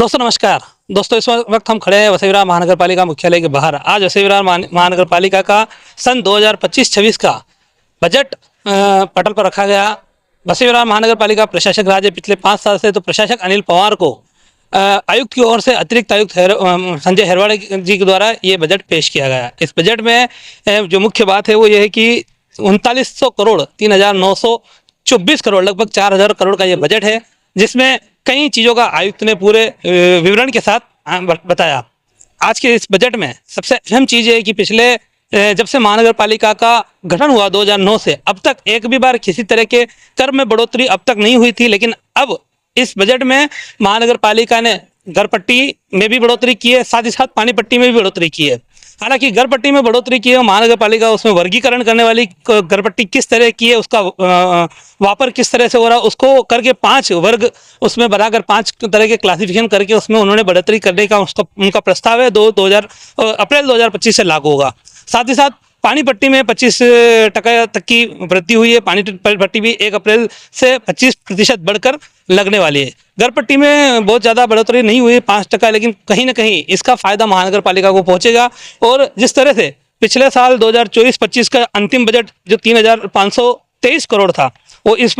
दोस्तों नमस्कार। दोस्तों इस वक्त हम खड़े हैं वसई विरार महानगर पालिका मुख्यालय के बाहर। आज वसई विरार महानगर पालिका का सन 2025-26 का बजट पटल पर रखा गया। वसई विरार महानगर पालिका प्रशासक राज्य पिछले 5 साल से तो प्रशासक अनिल पवार को आयुक्त की ओर से अतिरिक्त आयुक्त संजय हेरवाड़े जी के द्वारा ये बजट पेश किया गया। इस बजट में जो मुख्य बात है वो ये है कि 3900 करोड़ 3924 करोड़ लगभग 4000 करोड़ का ये बजट है, जिसमें कई चीज़ों का आयुक्त ने पूरे विवरण के साथ बताया। आज के इस बजट में सबसे अहम चीज़ है कि पिछले जब से महानगर पालिका का गठन हुआ 2009 से अब तक एक भी बार किसी तरह के कर में बढ़ोतरी अब तक नहीं हुई थी, लेकिन अब इस बजट में महानगर पालिका ने घर पट्टी में भी बढ़ोतरी की है, साथ ही साथ पानी पट्टी में भी बढ़ोतरी की है। हालांकि घर पट्टी में बढ़ोतरी की है, महानगर पालिका उसमें वर्गीकरण करने वाली घर पट्टी किस तरह की है, उसका वापर किस तरह से हो रहा है, उसको करके 5 वर्ग उसमें बनाकर 5 तरह के क्लासिफिकेशन करके उसमें उन्होंने बढ़ोतरी करने का उनका प्रस्ताव है। अप्रैल 2025 से लागू होगा। साथ ही साथ पानी पट्टी में 25% तक की वृद्धि हुई है। पानी पट्टी भी 1 अप्रैल से 25% बढ़कर लगने वाली है। घर पट्टी में बहुत ज़्यादा बढ़ोतरी नहीं हुई 5%, लेकिन कहीं ना कहीं इसका फायदा महानगर पालिका को पहुंचेगा। और जिस तरह से पिछले साल 2024-25 का अंतिम बजट जो 3523 करोड़ था, वो इस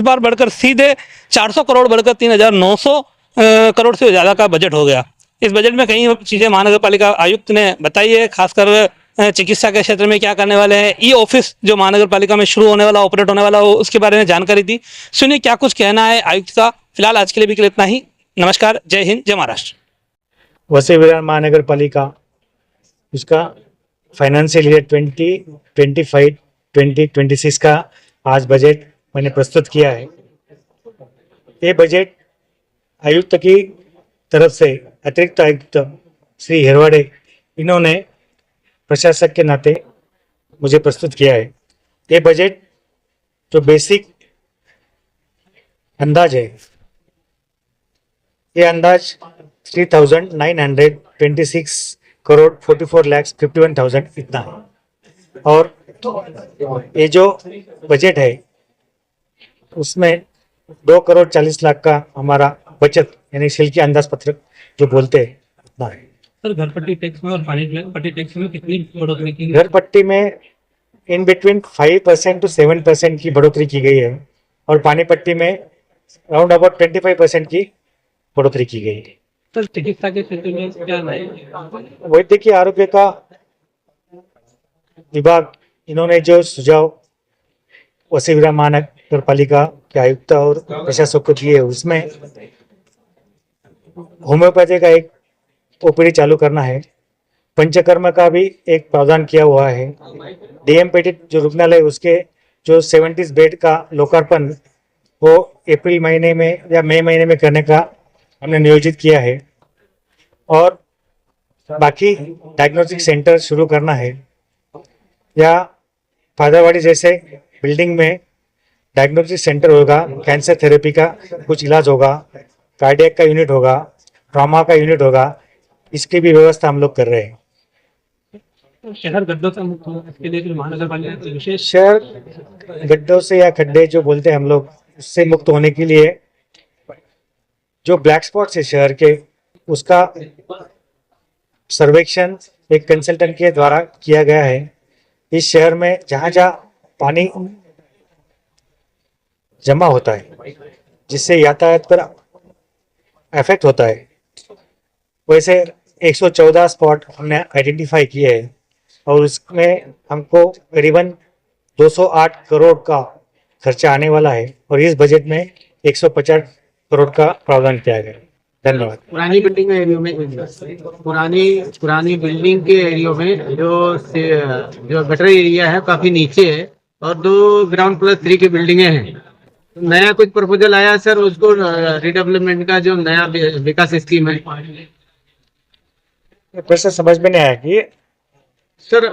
बार बढ़कर सीधे 400 करोड़ बढ़कर 3900 करोड़ से ज़्यादा का बजट हो गया। इस बजट में कई चीज़ें महानगर पालिका आयुक्त ने बताई है, खासकर चिकित्सा के क्षेत्र में क्या करने वाले हैं। ई ऑफिस जो महानगर पालिका में शुरू होने वाला, ऑपरेट होने वाला, उसके बारे में जानकारी दी। सुनिए क्या कुछ कहना है आयुक्त का। फिलहाल आज के लिए भी इतना ही। नमस्कार, जय हिंद, जय महाराष्ट्र। वसई विरार महानगर पालिका उसका फाइनेंशियल ईयर 2025-2026 का आज बजट मैंने प्रस्तुत किया है। ये बजट आयुक्त की तरफ से अतिरिक्त आयुक्त श्री हेरवाड़े इन्होंने प्रशासक के नाते मुझे प्रस्तुत किया है। ये बजट जो बेसिक अंदाज है, ये अंदाज 3,926 करोड़ 44 लाख 51,000 इतना है। और ये जो बजट है उसमें 2 करोड़ 40 लाख का हमारा बचत यानी शिल्की अंदाज पत्रक जो बोलते हैं उतना है। सर, घर पट्टी टैक्स में और पानी पट्टी टैक्स में कितनी बढ़ोतरी की? घर पट्टी में इन बिटवीन 5% to 7% की बढ़ोतरी की गई है और पानी पट्टी में अराउंड अबाउट 25% की बढ़ोतरी की गई है। सर, चिकित्सा के क्षेत्र में क्या नहीं? वैद्यकीय आरोग्य का विभाग इन्होंने जो सुझाव वसई विरार महानगर पालिका के आयुक्त और प्रशासक को दिए, उसमें होम्योपैथी का एक ओपीडी चालू करना है। पंचकर्म का भी एक प्रावधान किया हुआ है। डीएमपीटी जो रुग्णालय उसके जो 70 बेड का लोकार्पण वो अप्रैल महीने में या मई महीने में करने का हमने नियोजित किया है। और बाकी डायग्नोस्टिक सेंटर शुरू करना है या फादरवाड़ी जैसे बिल्डिंग में डायग्नोस्टिक सेंटर होगा, कैंसर थेरेपी का कुछ इलाज होगा, कार्डियक का यूनिट होगा, ट्रॉमा का यूनिट होगा, इसकी भी व्यवस्था हम लोग कर रहे हैं। शहर गड्ढों से मुक्त होने के लिए महानगर पालिका की विशेष शहर गड्ढों से या खड्डे जो बोलते हैं हम लोग, उससे मुक्त होने के लिए जो ब्लैक स्पॉट्स है शहर के, उसका सर्वेक्षण एक कंसल्टेंट के द्वारा किया गया है। इस शहर में जहाँ जहाँ पानी जमा होता है जिससे यातायात पर इफेक्ट होता है, वैसे 114 स्पॉट हमने आइडेंटिफाई किए हैं और उसमें हमको करीबन 208 करोड़ का खर्चा आने वाला है और इस बजट में 150 करोड़ का प्रावधान किया गया है। धन्यवाद। पुरानी बिल्डिंग के एरियो में पुरानी बिल्डिंग के एरियो में जो गटर एरिया है काफी नीचे है और 2 ग्राउंड प्लस 3 की बिल्डिंगे हैं। नया कुछ प्रपोजल आया सर, उसको रिडेवलपमेंट का जो नया विकास स्कीम है कैसे समझ में नहीं आया कि सर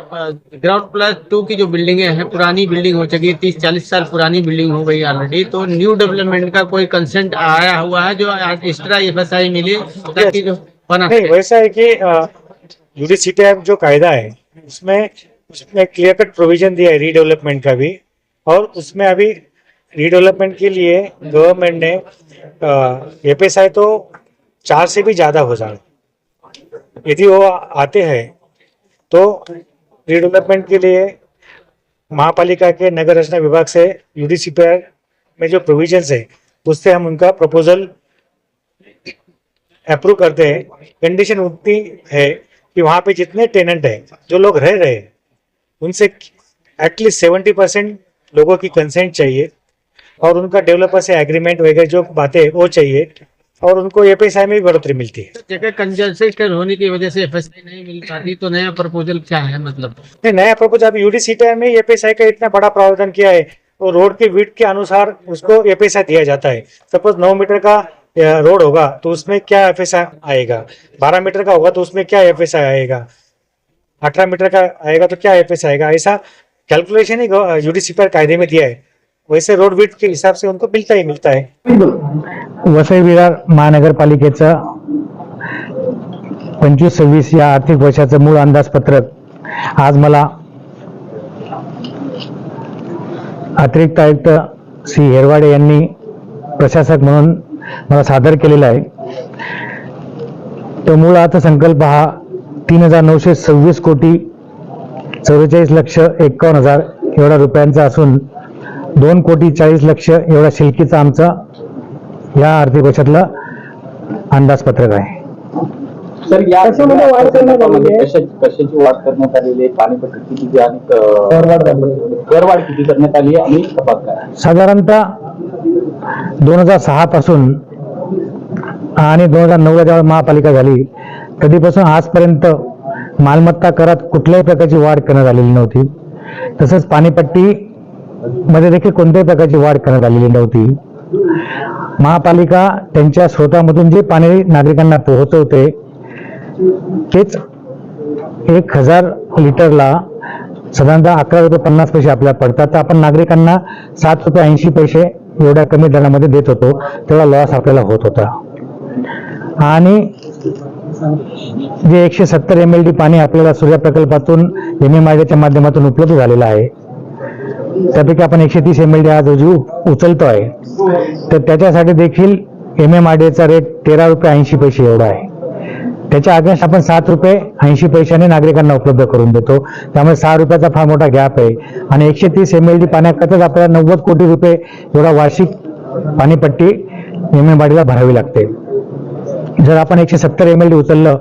ग्राउंड प्लस 2 की जो बिल्डिंगे हैं, पुरानी बिल्डिंग हो चुकी है, 30-40 साल पुरानी बिल्डिंग हो गई ऑलरेडी, तो न्यू डेवलपमेंट का कोई कंसेंट आया हुआ है जो एक्स्ट्रा FSI मिले ताकि जो बना। नहीं, वैसा है कि यूडीसीटी एक्ट जो कायदा है उसमें क्लियर कट प्रोविजन दिया है रीडेवलपमेंट का भी, और उसमें अभी रीडेवलपमेंट के लिए गवर्नमेंट ने एफएसआई तो 4 से भी ज़्यादा हो जाए, यदि वो आते हैं तो रीडेवलपमेंट के लिए महापालिका के नगर रचना विभाग से यूडीसीपीआर में जो प्रोविजंस है उससे हम उनका प्रपोजल अप्रूव करते हैं। कंडीशन उतनी है कि वहाँ पे जितने टेनेंट हैं, जो लोग रह रहे हैं, उनसे एटलीस्ट 70% लोगों की कंसेंट चाहिए और उनका डेवलपर से एग्रीमेंट वगैरह जो बातें हैं वो चाहिए और उनको एफएसआई में भी बढ़ोतरी मिलती है। जगह कंजस्टेड होने की वजह से एफएसआई नहीं मिल पाती, तो नया प्रपोजल क्या है मतलब? नहीं, नया प्रपोजल अभी यूडीसीपीआर में एफएसआई का इतना बड़ा प्रावधान किया है और रोड के विड्थ के अनुसार उसको एफएसआई दिया जाता है। सपोज 9 मीटर का रोड होगा तो उसमें क्या एफएसआई आएगा, 12 मीटर का होगा तो उसमें क्या एफएसआई आएगा, 18 मीटर का आएगा तो क्या एफएसआई आएगा, ऐसा कैलकुलेशन ही यूडीसीपीआर कायदे में दिया है। वैसे रोड विड्थ के हिसाब से उनको मिलता ही मिळता है। वसई विरार महानगरपालिकेचं 25-26 या आर्थिक वर्षाचं मूळ अंदाजपत्रक आज मला अतिरिक्त आयुक्त श्री हेरवाडे यांनी प्रशासक म्हणून मला सादर केलेला आहे। तो मूळ अर्थसंकल्प हा 3,926 कोटी 44,51,000 एवढा रुपयांचा असून 2 कोटी 40 लक्ष एवढा शिल्कीचा आमचा या आर्थिक वर्षातला अंदाजपत्रक आहे। सर या कशाची वाढ करण्यात आलेली आहे, पाणीपट्टी किती आणि करवाढ किती करण्यात आली आहे आणि कपात काय? साधारणतः 2006 पासून आणि 2009 जेव्हा महापालिका झाली कधीपासून आजपर्यंत मालमत्ता करात कुठल्याही प्रकारची वाढ करण्यात आलेली नव्हती। तसंच पाणीपट्टी मध्ये देखील कोणत्याही प्रकारची वाढ करण्यात आलेली नव्हती। महापालिका त्यांच्या स्रोतामधून जे पाणी नागरिकांना पोहोचवते तेच 1,000 लिटरला साधारणतः 11.50 रुपये आपल्याला पडतात। तर आपण नागरिकांना 7.80 रुपये एवढ्या कमी दरामध्ये देत होतो, तेवढा लॉस आपल्याला होत होता। आणि जे 170 MLD पाणी आपल्याला सूर्य प्रकल्पातून MMRDAच्या माध्यमातून उपलब्ध झालेलं आहे, त्यापैकी आपण 130 MLD आज रोजी उचलतो आहे। तर त्याच्यासाठी देखील MMRDAचा रेट 13.80 रुपये एवढा आहे। त्याच्या अगेन्स्ट आपण 7.80 रुपये नागरिकांना उपलब्ध करून देतो। त्यामुळे 6 रुपयाचा फार मोठा गॅप आहे आणि 130 MLD पाण्याकरताच आपल्याला 90 कोटी रुपये एवढा वार्षिक पाणीपट्टी MMRDAला भरावी लागते। जर आपण 170 MLD उचललं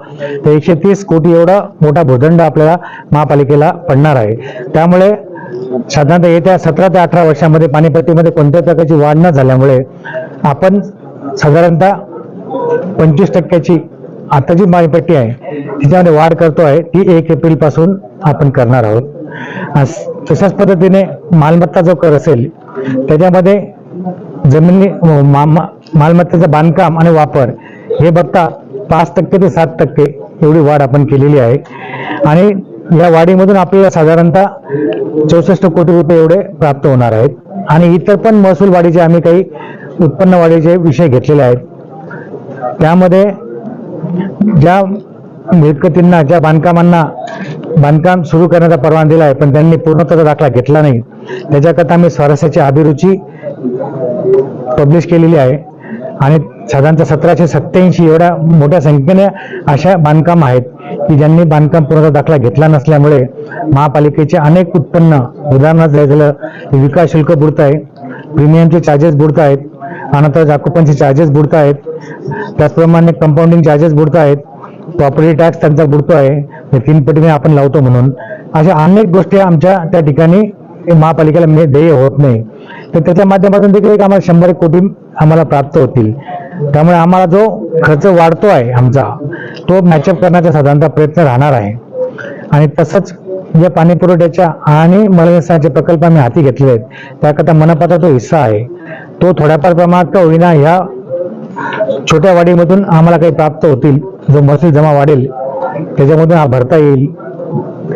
तर 130 कोटी एवढा मोठा भूदंड आपल्याला महापालिकेला पडणार आहे। त्यामुळे साधारणतः येत्या 17 ते 18 वर्षामध्ये पाणीपट्टीमध्ये कोणत्याही प्रकारची वाढ न झाल्यामुळे आपण साधारणतः 25% आता जी पाणीपट्टी आहे तिच्यामध्ये वाढ करतो आहे ती 1 एप्रिल पासून आपण करणार आहोत। तशाच पद्धतीने मालमत्ता जो कर असेल त्याच्यामध्ये जमिनी मालमत्तेचं बांधकाम आणि वापर हे बघता 5% ते 7% एवढी वाढ आपण केलेली आहे आणि या वाढीमधून आपल्याला साधारणतः 64 कोटी रुपये एवढे प्राप्त होणार आहेत। आणि इतर पण महसूल वाढीचे आम्ही काही उत्पन्न वाढीचे विषय घेतलेले आहेत। त्यामध्ये ज्या मिळकतींना ज्या बांधकामांना बांधकाम सुरू करण्याचा परवाना दिला आहे पण त्यांनी पूर्णत्वाचा दाखला घेतला नाही त्याच्याकरता आम्ही स्वारस्याची अभिरुची पब्लिश केलेली आहे आणि साधारणतः 1787 एवढ्या मोठ्या संख्येने अशा बांधकाम आहेत की ज्यांनी बांधकाम पूर्णत्वाचा दाखला घेतला नसल्यामुळे महापालिकेचे अनेक उत्पन्न उदाहरणार्थ झालं विकास शुल्क बुडत आहे, प्रीमियमचे चार्जेस बुडत आहेत, अनंतर ऑक्युपन्सी चार्जेस बुडत आहेत, त्याचप्रमाणे कंपाऊंडिंग चार्जेस बुडत आहेत, प्रॉपर्टी टॅक्स त्यांचा बुडतो आहे, 3 पटीने आपण लावतो म्हणून अशा अनेक गोष्टी आमच्या त्या ठिकाणी महापालिकेला देय होत नाही। तर त्याच्या माध्यमातून देखील एक आम्हाला 100 कोटी आम्हाला प्राप्त होतील। त्यामुळे आम्हाला जो खर्च वाढतो आहे आमचा तो मॅचअप करण्याचा साधारणतः प्रयत्न राहणार आहे। आणि तसंच जे पाणी पुरवठ्याच्या आणि मलनिर्माणाचे प्रकल्प आम्ही हाती घेतले आहेत त्याकरता मनपाचा जो हिस्सा आहे तो थोड्याफार प्रमाणात का होईना ह्या छोट्या वाढीमधून आम्हाला काही प्राप्त होतील, जो महसूल जमा वाढेल त्याच्यामधून हा भरता येईल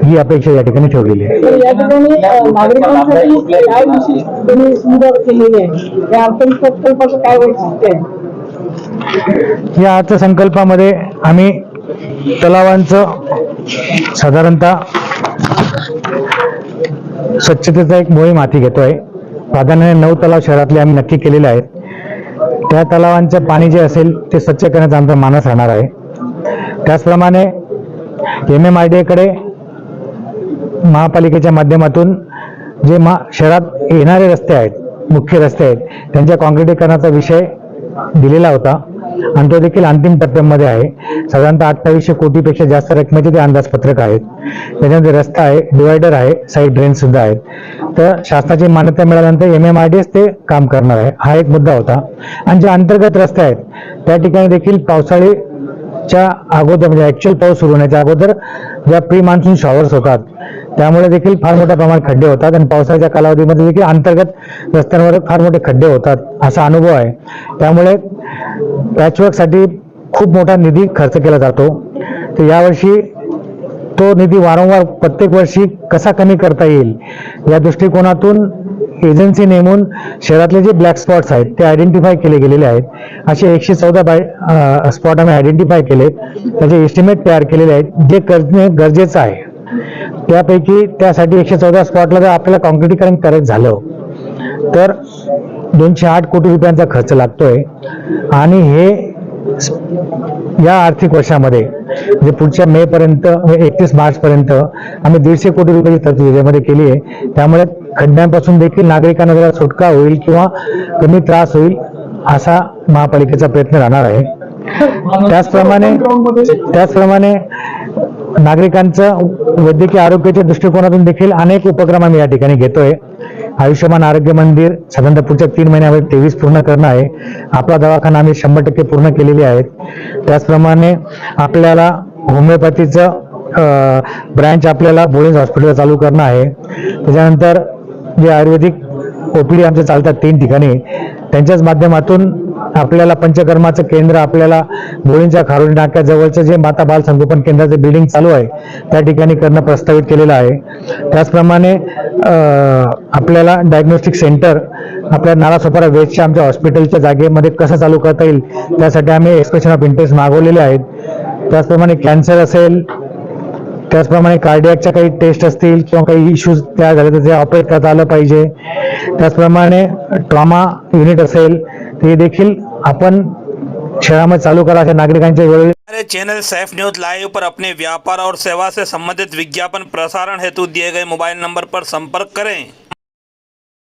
ही अपेक्षा या ठिकाणी ठेवलेली आहे। या ठिकाणी नागरिकांसाठी काय विशेष तुम्ही सुविधा केलेली आहे, या अर्थसंकल्पाचं काय वैशिष्ट्य आहे? या अर्थसंकल्पामध्ये आम्ही तलावांचं साधारणतः स्वच्छतेचा एक मोहीम हाती घेतोय। प्राधान्याने 9 तलाव शहरातले आम्ही नक्की केलेले आहेत. त्या तलावांचं पाणी जे असेल ते स्वच्छ करण्याचा आमचा मानस राहणार आहे. त्याचप्रमाणे MMRDA कडे महापालिकेच्या माध्यमातून जे शहरात येणारे रस्ते आहेत, मुख्य रस्ते आहेत, त्यांच्या काँक्रिटीकरणाचा विषय दिलेला होता आणि तो देखील अंतिम टप्प्यामध्ये आहे. साधारणतः 2800 कोटीपेक्षा जास्त रकमेचे ते अंदाजपत्रक आहेत. त्याच्यामध्ये रस्ता आहे, डिवायडर आहे, साईड ड्रेन सुद्धा आहेत. तर शासनाची मान्यता मिळाल्यानंतर MMRDA ते काम करणार आहे, हा एक मुद्दा होता. आणि जे अंतर्गत रस्ते आहेत त्या ठिकाणी देखील पावसाळीच्या अगोदर म्हणजे ऍक्च्युअल पाऊस सुरू होण्याच्या अगोदर ज्या प्री मान्सून शॉवर्स होतात त्यामुळे देखील फार मोठ्या प्रमाणात खड्डे होतात आणि पावसाच्या कालावधीमध्ये देखील अंतर्गत रस्त्यांवर फार मोठे खड्डे होतात असा अनुभव आहे. त्यामुळे पॅचवर्कसाठी खूप मोठा निधी खर्च केला जातो. तर यावर्षी तो निधी वारंवार प्रत्येक वर्षी कसा कमी करता येईल या दृष्टिकोनातून एजन्सी नेमून शहरातले जे ब्लॅक स्पॉट्स आहेत ते आयडेंटिफाय केले गेलेले आहेत. असे 114 स्पॉट आम्ही आयडेंटिफाय केले, त्याचे एस्टिमेट तयार केलेले आहेत जे करणे गरजेचं आहे. त्यापैकी त्यासाठी 114 स्पॉटला जर आपल्याला काँक्रिटीकरण करायचं झालं तर 208 कोटी रुपयांचा खर्च लागतोय आणि हे या आर्थिक वर्षामध्ये म्हणजे पुढच्या मे पर्यंत 31 मार्च पर्यंत आम्ही 150 कोटी रुपयाची तरतूद याच्यामध्ये केली आहे. त्यामुळे खड्ड्यांपासून देखील नागरिकांना जरा सुटका होईल किंवा कमी त्रास होईल असा महापालिकेचा प्रयत्न राहणार आहे. त्याचप्रमाणे नागरिकांचं वैद्यकीय आरोग्याच्या दृष्टिकोनातून देखील अनेक उपक्रम आम्ही या ठिकाणी घेतोय. आयुष्यमान आरोग्य मंदिर साधारणतः पुढच्या 3 महिन्यामध्ये 23 पूर्ण करणं आहे. आपला दवाखाना आम्ही 100% पूर्ण केलेली आहेत. त्याचप्रमाणे आपल्याला होमिओपॅथीचं ब्रँच आपल्याला बोळीज हॉस्पिटल चालू करणं आहे. त्याच्यानंतर जे आयुर्वेदिक OPD आमचे चालतात 3 ठिकाणी, त्यांच्याच माध्यमातून आपल्याला पंचकर्माचं केंद्र आपल्याला बोळींच्या खारोडी नाक्याजवळचं जे माता बाल संगोपन केंद्राचं बिल्डिंग चालू आहे त्या ठिकाणी करणं प्रस्तावित केलेलं आहे. त्याचप्रमाणे आपल्याला डायग्नोस्टिक सेंटर आपल्या नालासोपारा वेस्टच्या आमच्या हॉस्पिटलच्या जागेमध्ये कसं चालू करता येईल त्यासाठी आम्ही एक्सप्रेशन ऑफ इंटरेस्ट मागवलेले आहेत. त्याचप्रमाणे कॅन्सर असेल, त्याचप्रमाणे कार्डियाकच्या काही टेस्ट असतील किंवा काही इश्यूज तयार झाले तर ते ऑपरेट करता आलं पाहिजे. त्याचप्रमाणे ट्रॉमा युनिट असेल ते देखील आपण शहरामध्ये चालू करा अशा नागरिकांच्या वेळोवेळी हमारे चैनल सैफ न्यूज लाइव पर अपने व्यापार और सेवा से संबंधित विज्ञापन प्रसारण हेतु दिए गए मोबाइल नंबर पर संपर्क करें.